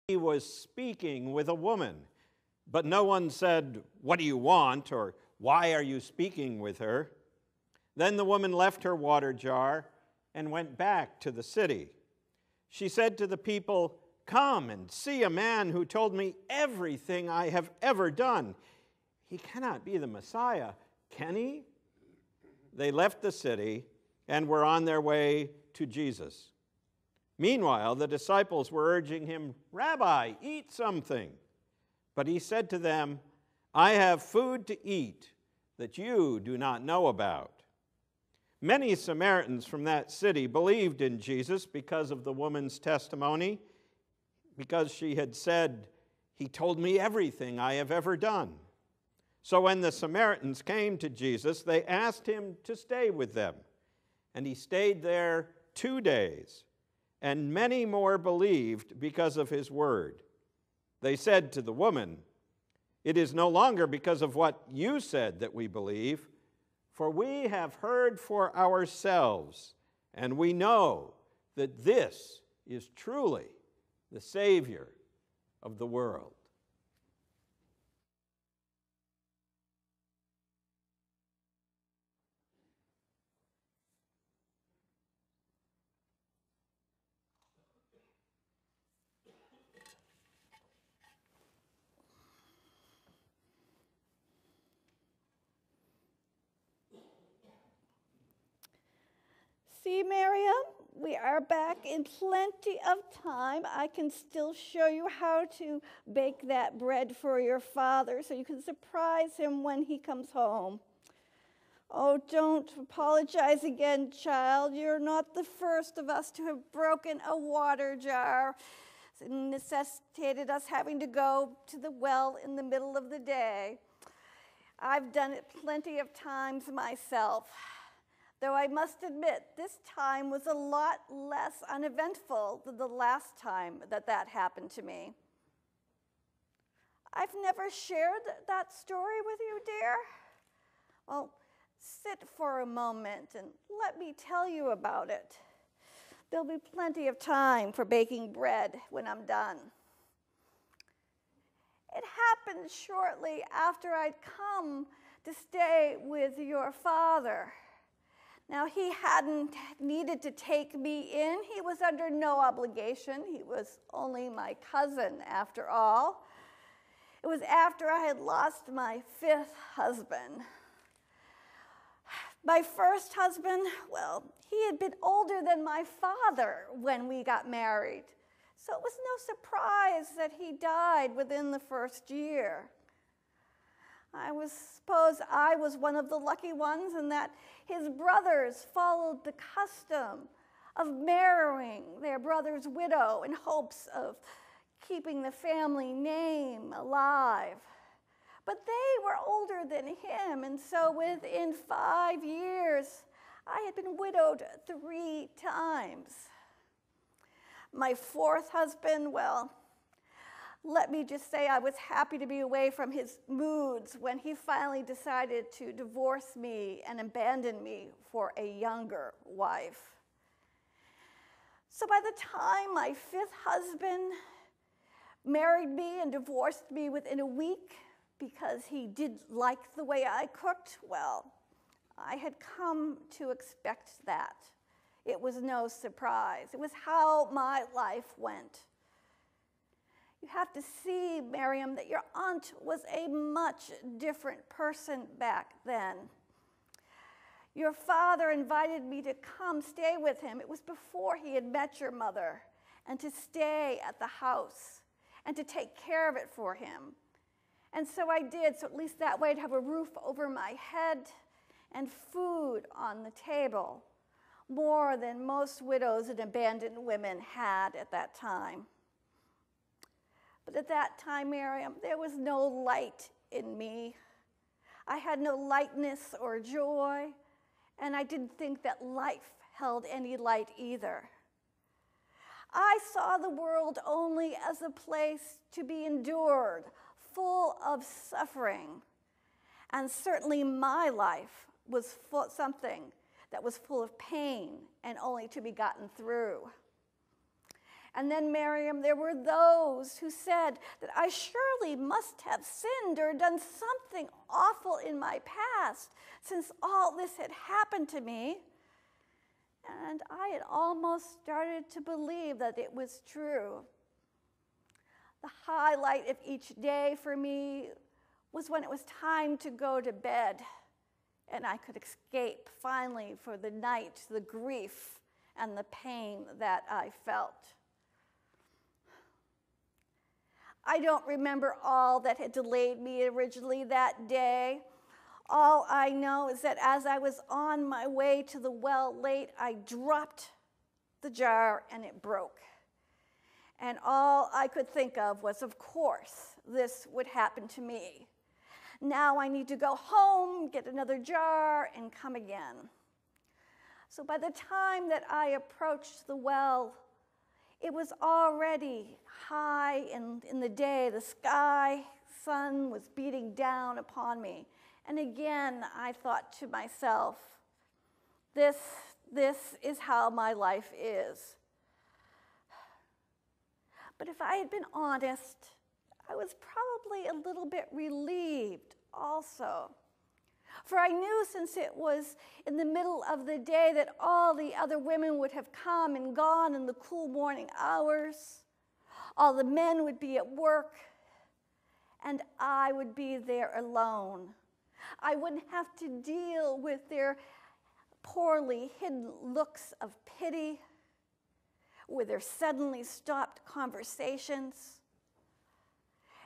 he was speaking with a woman. But no one said, "What do you want?" or "Why are you speaking with her?" Then the woman left her water jar and went back to the city. She said to the people, "Come and see a man who told me everything I have ever done. He cannot be the Messiah, can he?" They left the city and were on their way to Jesus. Meanwhile, the disciples were urging him, "Rabbi, eat something." But he said to them, "I have food to eat that you do not know about." Many Samaritans from that city believed in Jesus because of the woman's testimony, because she had said, "He told me everything I have ever done." So when the Samaritans came to Jesus, they asked him to stay with them. And he stayed there 2 days. And many more believed because of his word. They said to the woman, "It is no longer because of what you said that we believe, for we have heard for ourselves, and we know that this is truly the Savior of the world." See, Miriam, we are back in plenty of time. I can still show you how to bake that bread for your father so you can surprise him when he comes home. Oh, don't apologize again, child. You're not the first of us to have broken a water jar. It necessitated us having to go to the well in the middle of the day. I've done it plenty of times myself. Though I must admit, this time was a lot less uneventful than the last time that happened to me. I've never shared that story with you, dear. Well, sit for a moment and let me tell you about it. There'll be plenty of time for baking bread when I'm done. It happened shortly after I'd come to stay with your father. Now, he hadn't needed to take me in. He was under no obligation. He was only my cousin, after all. It was after I had lost my 5th husband. My first husband, well, he had been older than my father when we got married. So it was no surprise that he died within the first year. I suppose I was one of the lucky ones in that his brothers followed the custom of marrying their brother's widow in hopes of keeping the family name alive. But they were older than him, and so within 5 years, I had been widowed 3 times. My 4th husband, well, let me just say I was happy to be away from his moods when he finally decided to divorce me and abandon me for a younger wife. So by the time my 5th husband married me and divorced me within a week because he didn't like the way I cooked, well, I had come to expect that. It was no surprise. It was how my life went. You have to see, Miriam, that your aunt was a much different person back then. Your father invited me to come stay with him. It was before he had met your mother, and to stay at the house and to take care of it for him. And so I did, so at least that way I'd have a roof over my head and food on the table, more than most widows and abandoned women had at that time. But at that time, Miriam, there was no light in me. I had no lightness or joy, and I didn't think that life held any light either. I saw the world only as a place to be endured, full of suffering. And certainly my life was something that was full of pain and only to be gotten through. And then, Miriam, there were those who said that I surely must have sinned or done something awful in my past since all this had happened to me. And I had almost started to believe that it was true. The highlight of each day for me was when it was time to go to bed and I could escape finally for the night the grief and the pain that I felt. I don't remember all that had delayed me originally that day. All I know is that as I was on my way to the well late, I dropped the jar and it broke. And all I could think of was, of course, this would happen to me. Now I need to go home, get another jar, and come again. So by the time that I approached the well, it was already high in the day. The sun was beating down upon me. And again, I thought to myself, this is how my life is. But if I had been honest, I was probably a little bit relieved also. For I knew since it was in the middle of the day that all the other women would have come and gone in the cool morning hours. All the men would be at work, and I would be there alone. I wouldn't have to deal with their poorly hidden looks of pity, with their suddenly stopped conversations,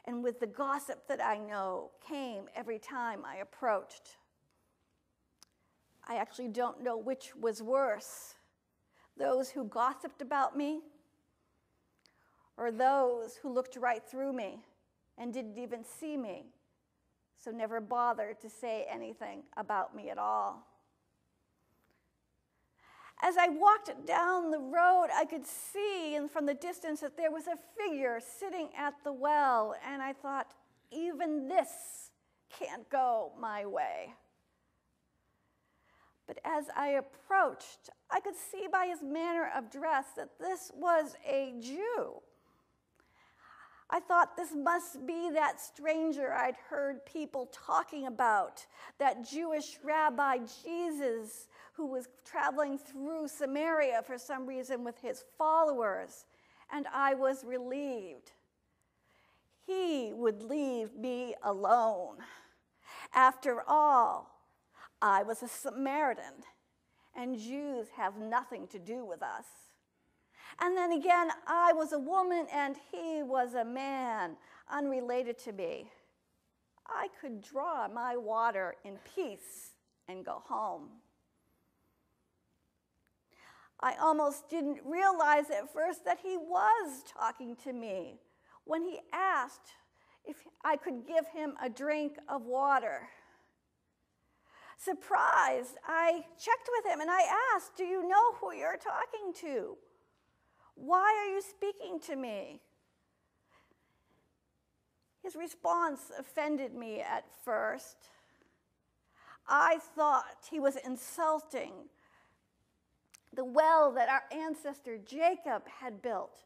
and with the gossip that I know came every time I approached. I actually don't know which was worse, those who gossiped about me or those who looked right through me and didn't even see me, so never bothered to say anything about me at all. As I walked down the road, I could see from the distance that there was a figure sitting at the well, and I thought, even this can't go my way. But as I approached, I could see by his manner of dress that this was a Jew. I thought this must be that stranger I'd heard people talking about, that Jewish rabbi Jesus, who was traveling through Samaria for some reason with his followers, and I was relieved. He would leave me alone. After all, I was a Samaritan, and Jews have nothing to do with us. And then again, I was a woman, and he was a man, unrelated to me. I could draw my water in peace and go home. I almost didn't realize at first that he was talking to me when he asked if I could give him a drink of water. Surprised, I checked with him and I asked, "Do you know who you're talking to? Why are you speaking to me?" His response offended me at first. I thought he was insulting the well that our ancestor Jacob had built.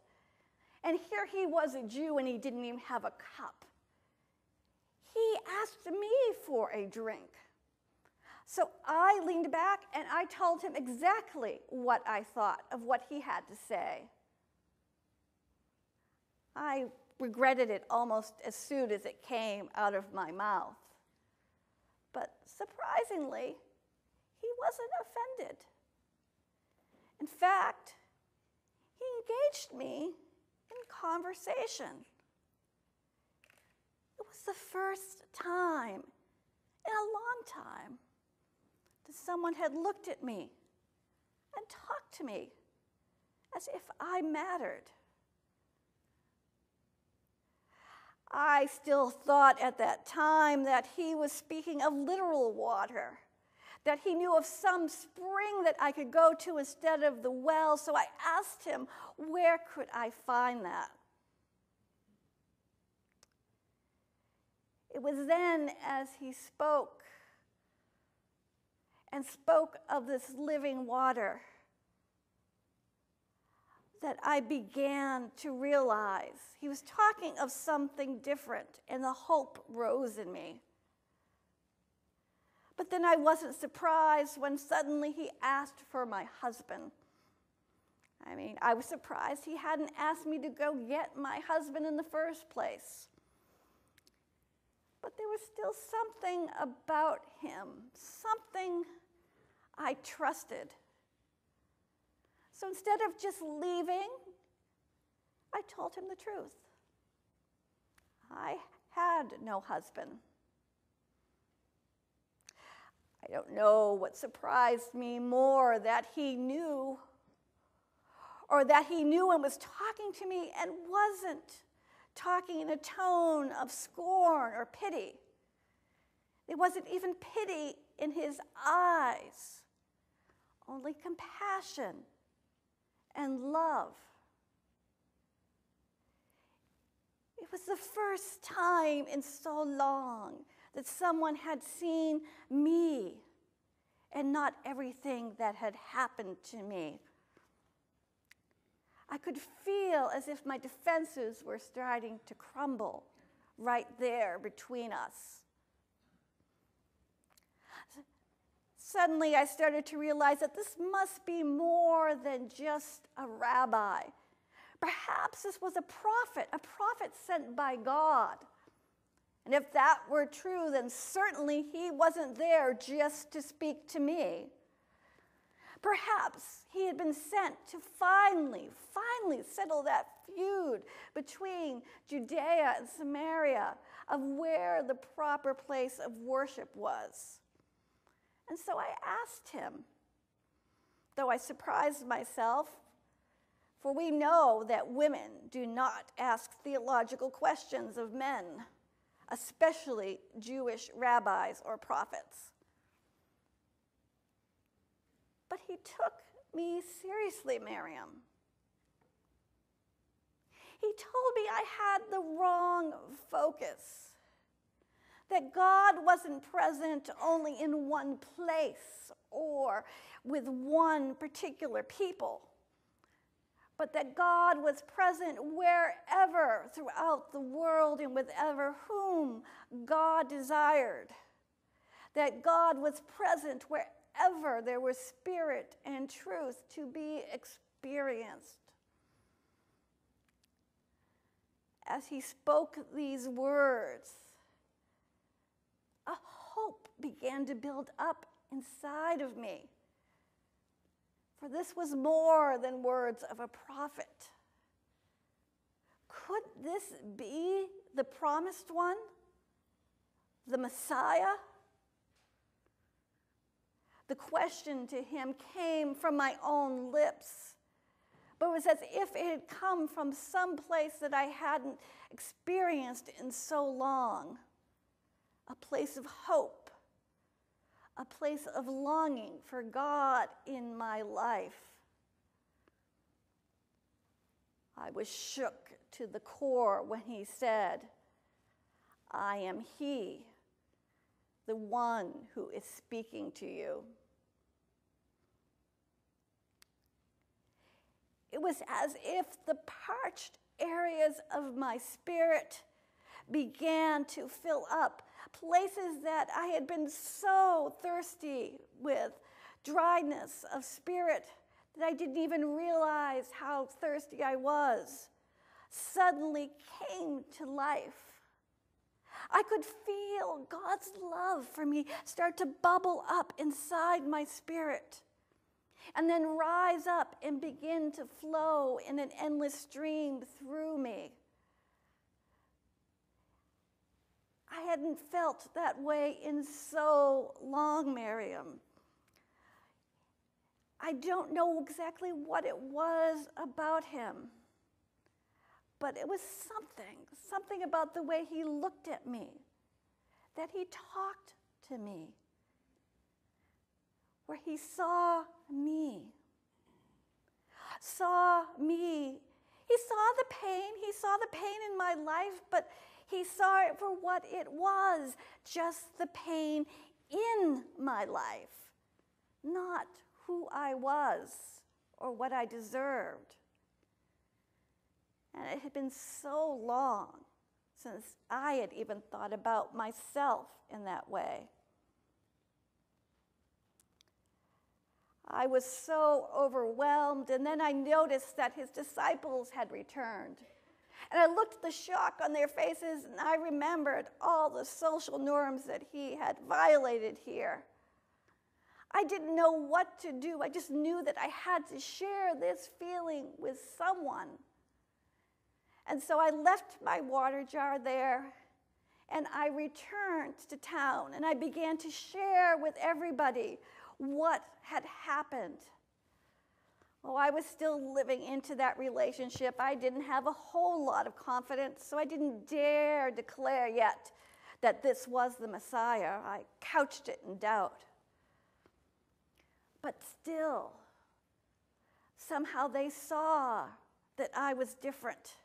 And here he was, a Jew, and he didn't even have a cup. He asked me for a drink. So I leaned back and I told him exactly what I thought of what he had to say. I regretted it almost as soon as it came out of my mouth. But surprisingly, he wasn't offended. In fact, he engaged me in conversation. It was the first time in a long time that someone had looked at me and talked to me as if I mattered. I still thought at that time that he was speaking of literal water, that he knew of some spring that I could go to instead of the well, so I asked him, where could I find that? It was then as he spoke of this living water that I began to realize he was talking of something different, and the hope rose in me. But then I wasn't surprised when suddenly he asked for my husband. I was surprised he hadn't asked me to go get my husband in the first place. But there was still something about him, something I trusted. So instead of just leaving, I told him the truth. I had no husband. I don't know what surprised me more, that he knew, or that he knew and was talking to me and wasn't talking in a tone of scorn or pity. There wasn't even pity in his eyes, only compassion and love. It was the first time in so long that someone had seen me and not everything that had happened to me. I could feel as if my defenses were starting to crumble right there between us. Suddenly, I started to realize that this must be more than just a rabbi. Perhaps this was a prophet sent by God. And if that were true, then certainly he wasn't there just to speak to me. Perhaps he had been sent to finally settle that feud between Judea and Samaria of where the proper place of worship was. And so I asked him, though I surprised myself, for we know that women do not ask theological questions of men, especially Jewish rabbis or prophets. But he took me seriously, Miriam. He told me I had the wrong focus, that God wasn't present only in one place or with one particular people, but that God was present wherever throughout the world and with ever whom God desired, that God was present wherever there was spirit and truth to be experienced. As he spoke these words, a hope began to build up inside of me. For this was more than words of a prophet. Could this be the promised one, the Messiah? The question to him came from my own lips, but it was as if it had come from some place that I hadn't experienced in so long. A place of hope, a place of longing for God in my life. I was shook to the core when he said, "I am he, the one who is speaking to you." It was as if the parched areas of my spirit began to fill up, places that I had been so thirsty with, dryness of spirit that I didn't even realize how thirsty I was, suddenly came to life. I could feel God's love for me start to bubble up inside my spirit, and then rise up and begin to flow in an endless stream through me. I hadn't felt that way in so long, Miriam. I don't know exactly what it was about him, but it was something about the way he looked at me, that he talked to me, where he saw me. He saw the pain in my life, but he saw it for what it was, just the pain in my life, not who I was or what I deserved. And it had been so long since I had even thought about myself in that way. I was so overwhelmed, and then I noticed that his disciples had returned. And I looked at the shock on their faces, and I remembered all the social norms that he had violated here. I didn't know what to do. I just knew that I had to share this feeling with someone. And so I left my water jar there, and I returned to town, and I began to share with everybody what had happened. Oh, I was still living into that relationship. I didn't have a whole lot of confidence, so I didn't dare declare yet that this was the Messiah. I couched it in doubt. But still, somehow they saw that I was different,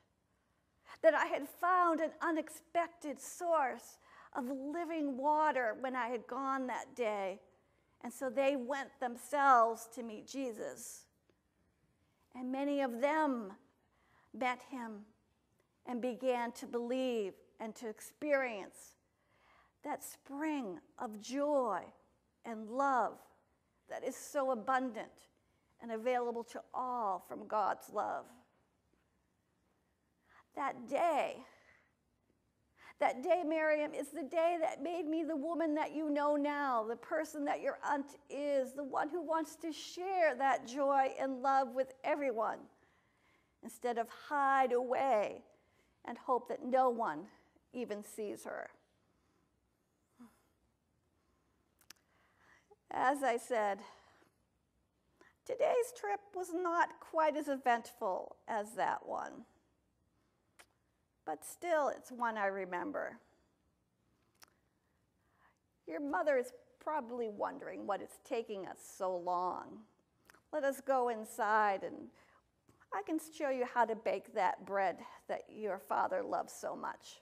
that I had found an unexpected source of living water when I had gone that day. And so they went themselves to meet Jesus. And many of them met him and began to believe and to experience that spring of joy and love that is so abundant and available to all from God's love. That day, Miriam, is the day that made me the woman that you know now, the person that your aunt is, the one who wants to share that joy and love with everyone instead of hide away and hope that no one even sees her. As I said, today's trip was not quite as eventful as that one. But still, it's one I remember. Your mother is probably wondering what is taking us so long. Let us go inside, and I can show you how to bake that bread that your father loves so much.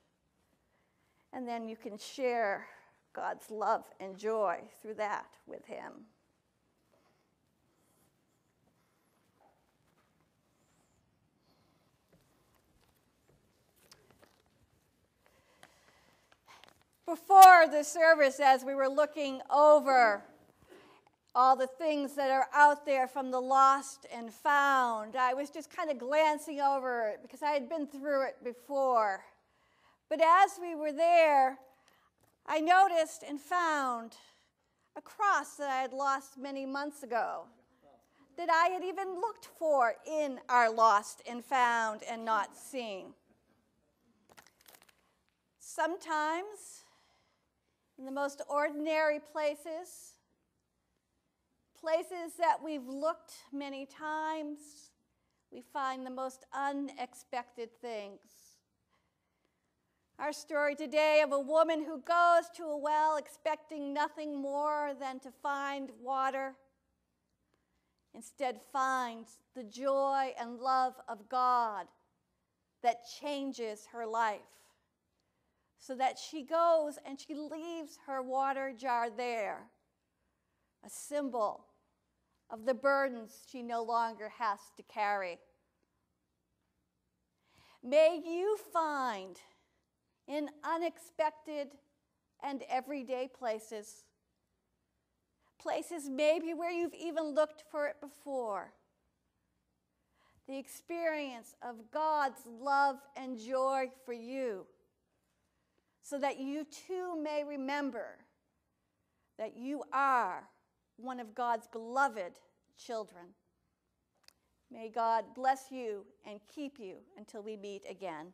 And then you can share God's love and joy through that with him. Before the service, as we were looking over all the things that are out there from the lost and found, I was just kind of glancing over it because I had been through it before. But as we were there, I noticed and found a cross that I had lost many months ago, that I had even looked for in our lost and found and not seen. Sometimes, in the most ordinary places that we've looked many times, we find the most unexpected things. Our story today of a woman who goes to a well expecting nothing more than to find water, instead finds the joy and love of God that changes her life, so that she goes and she leaves her water jar there, a symbol of the burdens she no longer has to carry. May you find in unexpected and everyday places maybe where you've even looked for it before, the experience of God's love and joy for you, so that you too may remember that you are one of God's beloved children. May God bless you and keep you until we meet again.